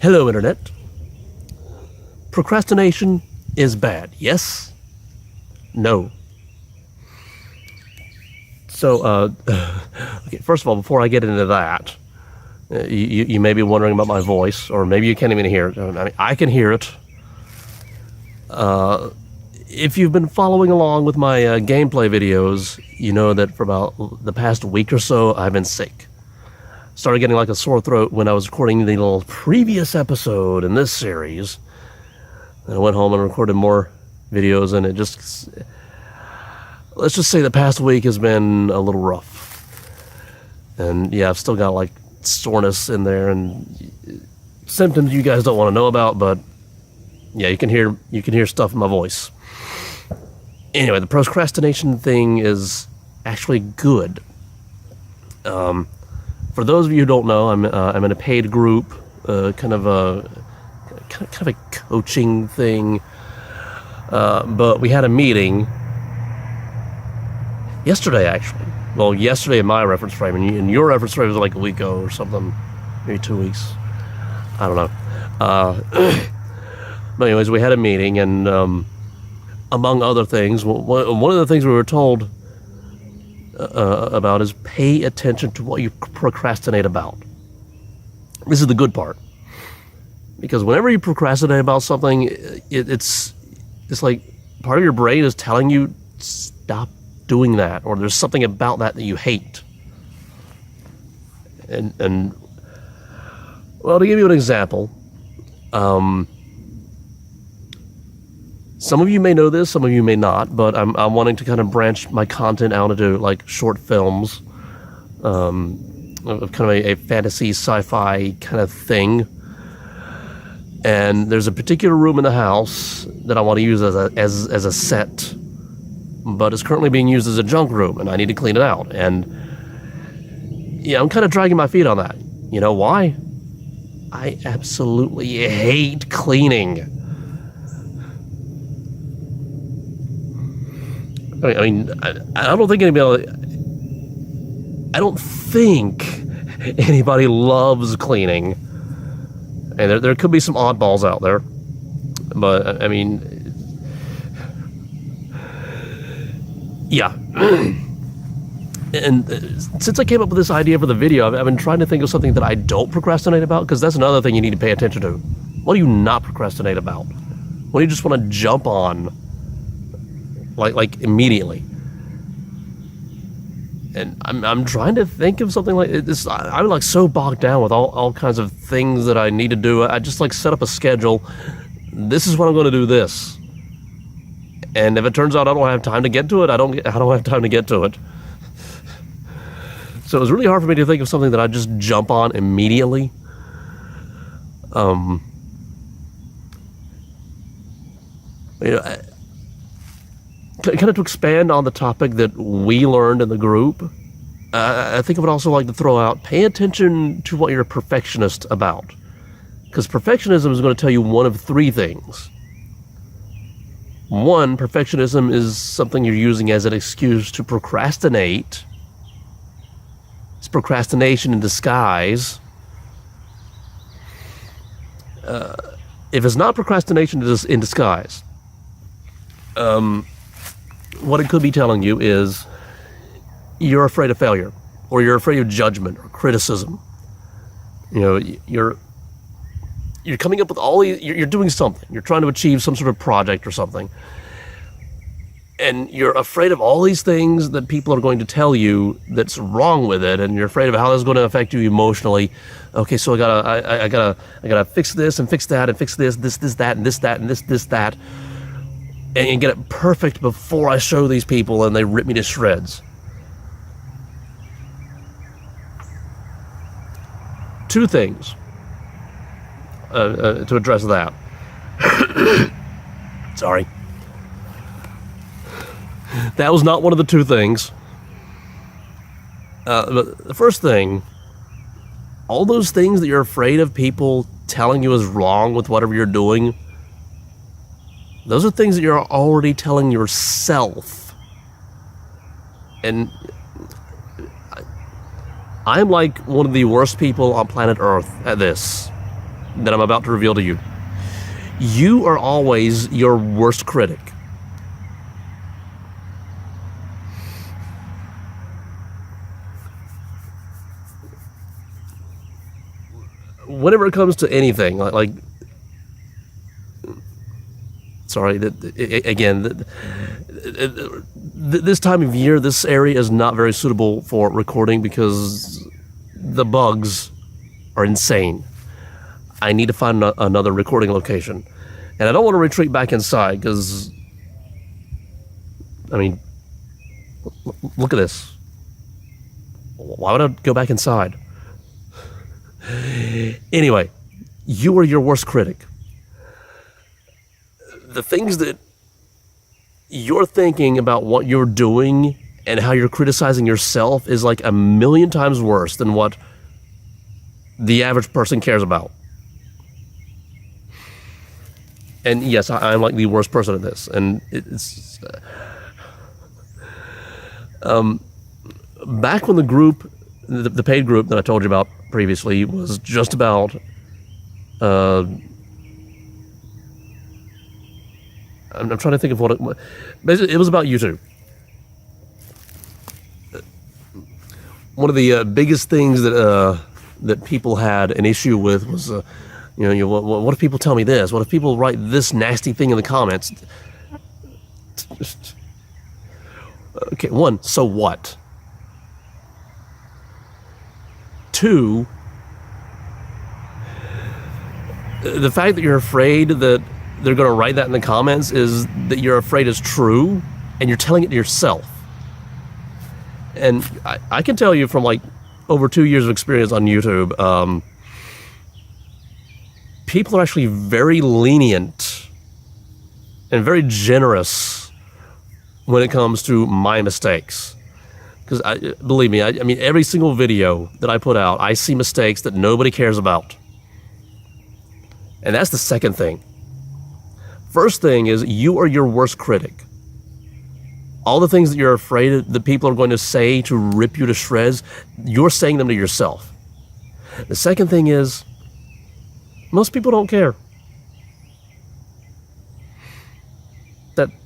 Hello, Internet. Procrastination is bad. Yes? No. So, okay, first of all, before I get into that, you may be wondering about my voice, or maybe you can't even hear it. I mean, I can hear it. If you've been following along with my gameplay videos, you know that for about the past week or so, I've been sick. Started getting like a sore throat when I was recording the little previous episode in this series. And I went home and recorded more videos, and it just... Let's just say the past week has been a little rough. And yeah, I've still got like soreness in there and symptoms you guys don't want to know about, but yeah, you can hear stuff in my voice. Anyway, the procrastination thing is actually good. For those of you who don't know, I'm in a paid group, kind of a coaching thing. But we had a meeting yesterday, actually. Well, yesterday in my reference frame, and in your reference frame was like a week ago or something, maybe 2 weeks. I don't know. But anyways, we had a meeting, and among other things, one of the things we were told about is pay attention to what you procrastinate about. This is the good part, because whenever you procrastinate about something, it's like part of your brain is telling you stop doing that, or there's something about that you hate. And well, to give you an example, some of you may know this, some of you may not, but I'm wanting to kind of branch my content out into like short films, of kind of a fantasy sci-fi kind of thing. And there's a particular room in the house that I want to use as a set, but it's currently being used as a junk room, and I need to clean it out. And yeah, I'm kind of dragging my feet on that. You know why? I absolutely hate cleaning. I mean, I don't think anybody loves cleaning. And there could be some oddballs out there, but I mean, yeah. And since I came up with this idea for the video, I've been trying to think of something that I don't procrastinate about, because that's another thing you need to pay attention to. What do you not procrastinate about? What do you just want to jump on? Like immediately. And I'm trying to think of something like this. I'm like so bogged down with all kinds of things that I need to do. I just like set up a schedule. This is when I'm going to do this. And if it turns out I don't have time to get to it, I don't have time to get to it. So it was really hard for me to think of something that I just jump on immediately. You know, kind of to expand on the topic that we learned in the group, I think I would also like to throw out, pay attention to what you're a perfectionist about. Because perfectionism is going to tell you one of three things. One, perfectionism is something you're using as an excuse to procrastinate. It's procrastination in disguise. If it's not procrastination in disguise, what it could be telling you is you're afraid of failure, or you're afraid of judgment or criticism. You know, you're coming up with all these, you're doing something, you're trying to achieve some sort of project or something, and you're afraid of all these things that people are going to tell you that's wrong with it, and you're afraid of how this is going to affect you emotionally. Okay, so I gotta fix this and fix that and fix this, that, and this, that. And get it perfect before I show these people and they rip me to shreds. Two things to address that. Sorry. That was not one of the two things. But the first thing, all those things that you're afraid of people telling you is wrong with whatever you're doing, those are things that you're already telling yourself. And I'm like one of the worst people on planet Earth at this. that I'm about to reveal to you. You are always your worst critic. Whenever it comes to anything, sorry, again, this time of year, this area is not very suitable for recording because the bugs are insane. I need to find another recording location. And I don't want to retreat back inside because, I mean, look at this. Why would I go back inside? Anyway, you are your worst critic. The things that you're thinking about what you're doing and how you're criticizing yourself is like 1,000,000 times worse than what the average person cares about. And yes, I'm like the worst person at this. And it's back when the group, the paid group that I told you about previously was just about I'm trying to think of what it was. Basically, it was about YouTube. One of the biggest things that people had an issue with was, what if people tell me this? What if people write this nasty thing in the comments? Okay, one, so what? Two, the fact that you're afraid that they're going to write that in the comments is that you're afraid it's true, and you're telling it to yourself. And I can tell you from like over 2 years of experience on YouTube, people are actually very lenient and very generous when it comes to my mistakes. Because believe me, I mean, every single video that I put out, I see mistakes that nobody cares about. And that's the second thing. First thing is, you are your worst critic. All the things that you're afraid that people are going to say to rip you to shreds, you're saying them to yourself. The second thing is, most people don't care.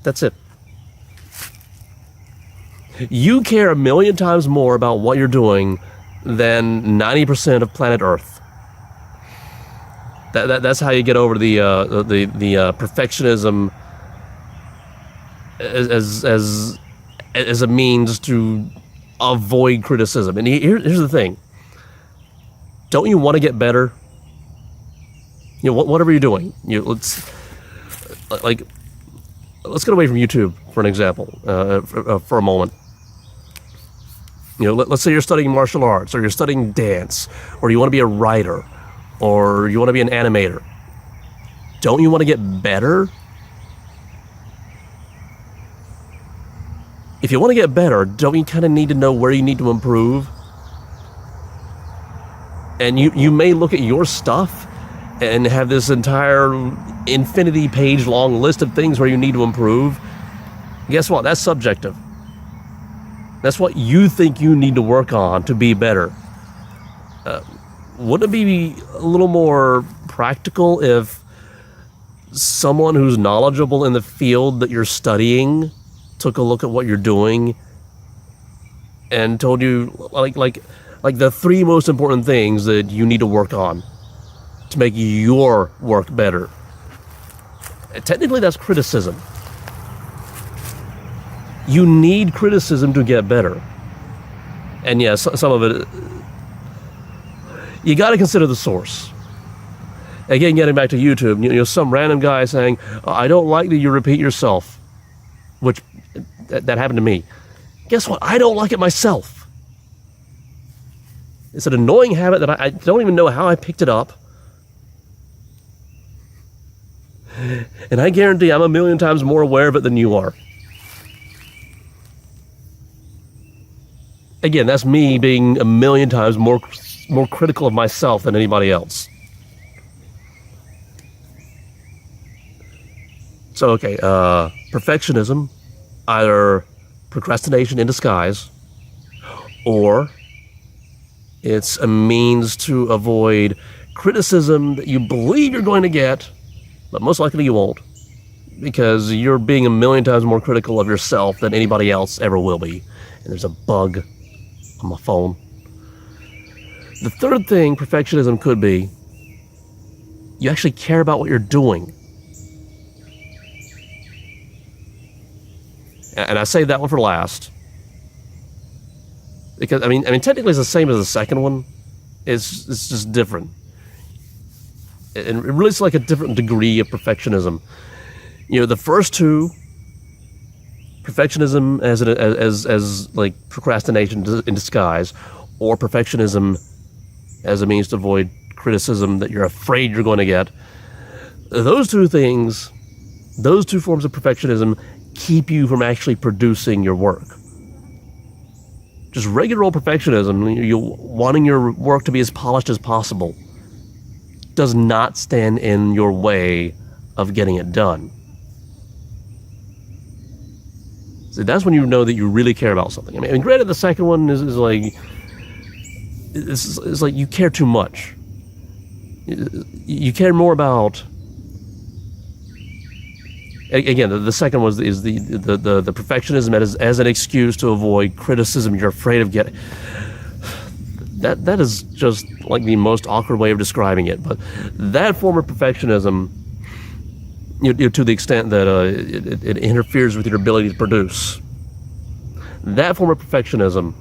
That's it. You care 1,000,000 times more about what you're doing than 90% of planet Earth. That's how you get over the perfectionism as a means to avoid criticism. And here's the thing: don't you want to get better? Whatever you're doing, let's get away from YouTube for an example for a moment. Let's say you're studying martial arts, or you're studying dance, or you want to be a writer, or you want to be an animator. Don't you want to get better? If you want to get better, don't you kind of need to know where you need to improve? And you may look at your stuff and have this entire infinity page long list of things where you need to improve. Guess what? That's subjective. That's what you think you need to work on to be better. Wouldn't it be a little more practical if someone who's knowledgeable in the field that you're studying took a look at what you're doing and told you like the 3 most important things that you need to work on to make your work better? Technically, that's criticism. You need criticism to get better. And yes, some of it, you got to consider the source. Again, getting back to YouTube, some random guy saying, I don't like that you repeat yourself, which that happened to me. Guess what? I don't like it myself. It's an annoying habit that I don't even know how I picked it up. And I guarantee I'm 1,000,000 times more aware of it than you are. Again, that's me being 1,000,000 times more critical of myself than anybody else. So, okay, perfectionism, either procrastination in disguise, or it's a means to avoid criticism that you believe you're going to get, but most likely you won't, because you're being a million times more critical of yourself than anybody else ever will be. And there's a bug on my phone. The third thing perfectionism could be, you actually care about what you're doing. And I saved that one for last. Because, I mean, technically it's the same as the second one. It's just different. And it really is like a different degree of perfectionism. You know, the first two, perfectionism as like procrastination in disguise, or perfectionism as a means to avoid criticism that you're afraid you're going to get. Those two things, those two forms of perfectionism keep you from actually producing your work. Just regular old perfectionism, you wanting your work to be as polished as possible, does not stand in your way of getting it done. So that's when you know that you really care about something. I mean, granted, the second one is like, it's like you care too much. You care more about. Again, the second one is the perfectionism as an excuse to avoid criticism you're afraid of getting. That is just like the most awkward way of describing it. But that form of perfectionism, to the extent that it interferes with your ability to produce, that form of perfectionism,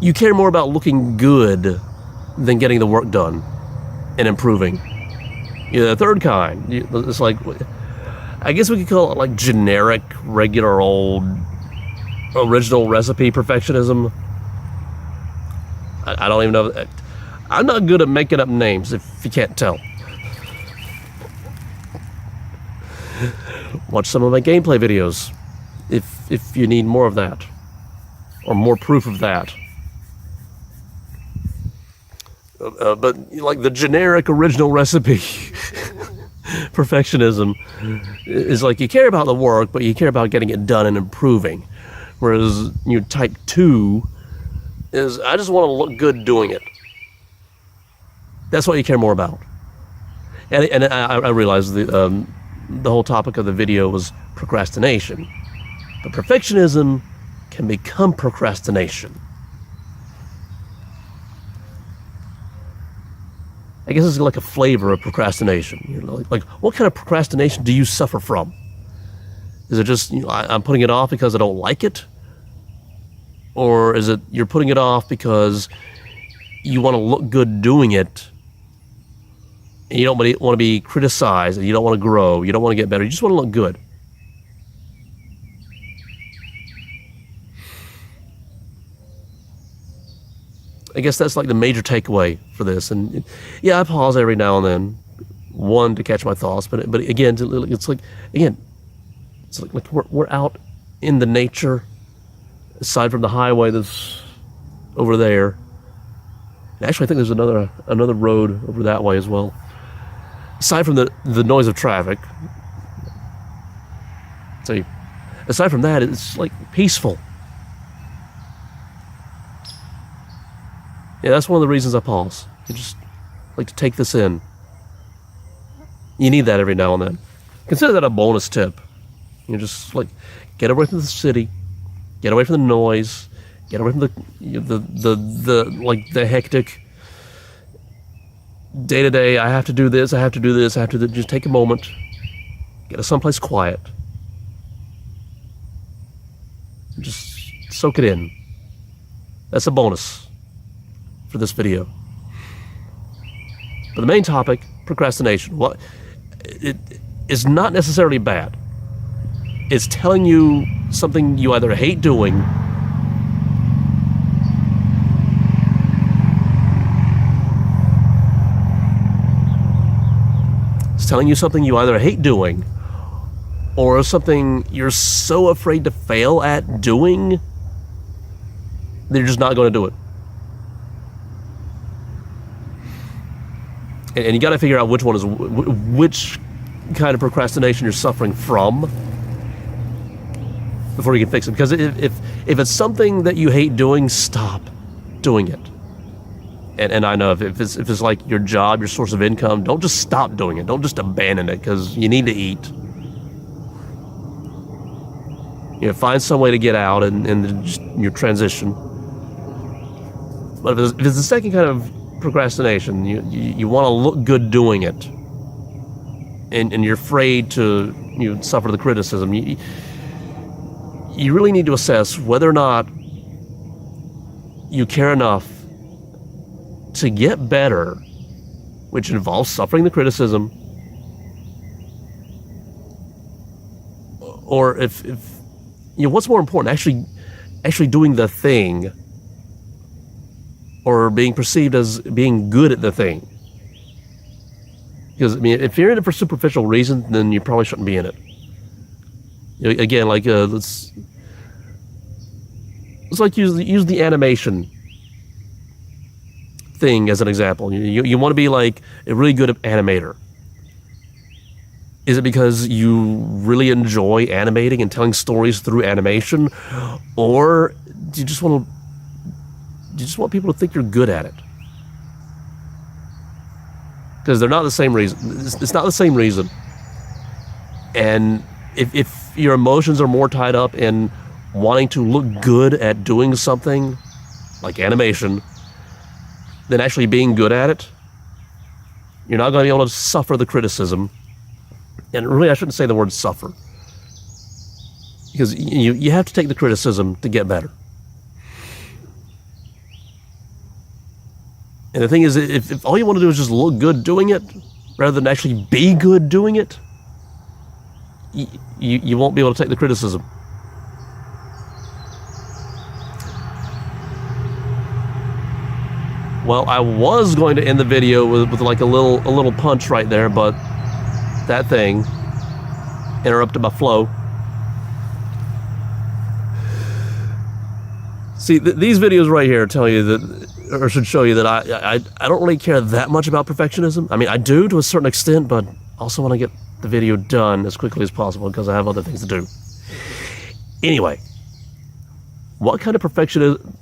you care more about looking good than getting the work done and improving. The third kind, it's like, I guess we could call it like generic, regular old, original recipe perfectionism. I don't even know. I'm not good at making up names, if you can't tell. Watch some of my gameplay videos if you need more of that, or more proof of that. But like the generic original recipe perfectionism is like, you care about the work, but you care about getting it done and improving. Whereas type 2 is, I just want to look good doing it. That's what you care more about. And I realized the whole topic of the video was procrastination. But perfectionism can become procrastination. I guess it's like a flavor of procrastination. Like, what kind of procrastination do you suffer from? Is it just, I'm putting it off because I don't like it? Or is it you're putting it off because you want to look good doing it, and you don't want to be criticized, and you don't want to grow, you don't want to get better, you just want to look good? I guess that's like the major takeaway for this. And yeah, I pause every now and then, one, to catch my thoughts, but again, it's like we're out in the nature, aside from the highway that's over there. And actually, I think there's another road over that way as well. Aside from the noise of traffic, so aside from that, it's like peaceful. Yeah, that's one of the reasons I pause. I just like to take this in. You need that every now and then. Consider that a bonus tip. Just like, get away from the city, get away from the noise, get away from the hectic day to day. I have to do this. I have to do this. I have to do. Just take a moment, get to someplace quiet, just soak it in. That's a bonus for this video. But the main topic, procrastination. Well, it is not necessarily bad. It's telling you something you either hate doing or something you're so afraid to fail at doing that you're just not going to do it. And you got to figure out which one is which kind of procrastination you're suffering from before you can fix it. Because if it's something that you hate doing, stop. doing it. And I know if it's like your job, your source of income, don't just stop doing it. Don't just abandon it because you need to eat. Find some way to get out and just your transition. But if it's the second kind of procrastination, you want to look good doing it, and you're afraid to suffer the criticism. You really need to assess whether or not you care enough to get better, which involves suffering the criticism, or if what's more important, actually doing the thing, or being perceived as being good at the thing. Because if you're in it for superficial reasons, then you probably shouldn't be in it. Again, like let's like use the animation thing as an example. You want to be like a really good animator. Is it because you really enjoy animating and telling stories through animation, or do you just want people to think you're good at it? Because they're not the same reason. It's not the same reason. And if your emotions are more tied up in wanting to look good at doing something like animation than actually being good at it, you're not going to be able to suffer the criticism. And really, I shouldn't say the word suffer, because you have to take the criticism to get better. And the thing is, if all you want to do is just look good doing it, rather than actually be good doing it, you won't be able to take the criticism. Well, I was going to end the video with like a little punch right there, but that thing interrupted my flow. See, these videos right here tell you that, or should show you that I don't really care that much about perfectionism. I mean, I do to a certain extent, but also want to get the video done as quickly as possible because I have other things to do. Anyway, what kind of perfectionism?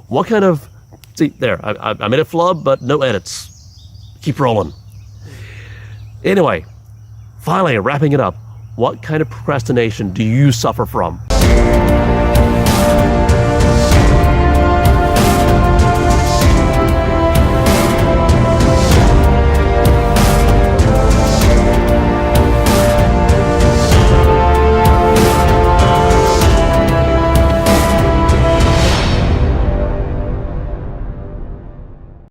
What kind of? See, there, I made a flub, but no edits. Keep rolling. Anyway, finally wrapping it up. What kind of procrastination do you suffer from?